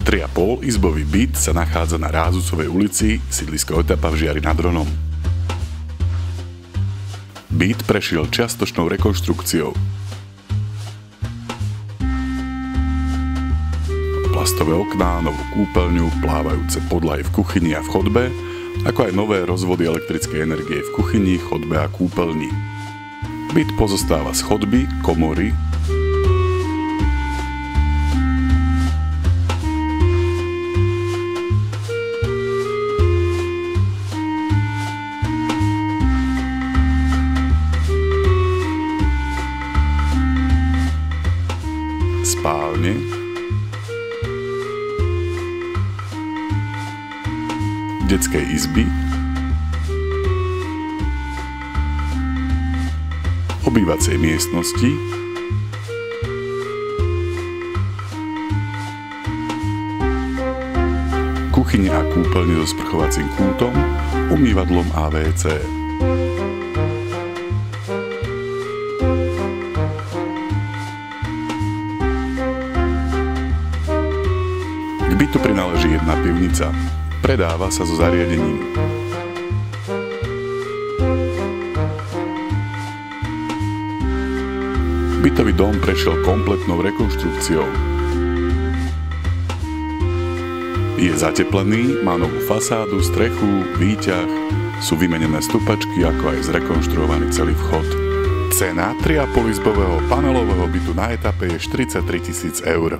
3,5 izbový byt sa nachádza na Rázusovej ulici, sídlisko etapa v Žiari nad Hronom. Byt prešiel čiastočnou rekonštrukciou. Plastové okná, novú kúpeľňu, plávajúce podlahy v kuchyni a v chodbe, ako aj nové rozvody elektrickej energie v kuchyni, chodbe a kúpeľni. Byt pozostáva z chodby, komory, spálne, detskej izby, obývacej miestnosti, kuchyne a kúpeľne so sprchovacím kútom, umývadlom a WC. K bytu prináleží jedna pivnica. Predáva sa so zariadením. Bytový dom prešiel kompletnou rekonštrukciou. Je zateplený, má novú fasádu, strechu, výťah, sú vymenené stupačky, ako aj zrekonštruovaný celý vchod. Cena 3,5 izbového panelového bytu na etape je 43 000 eur.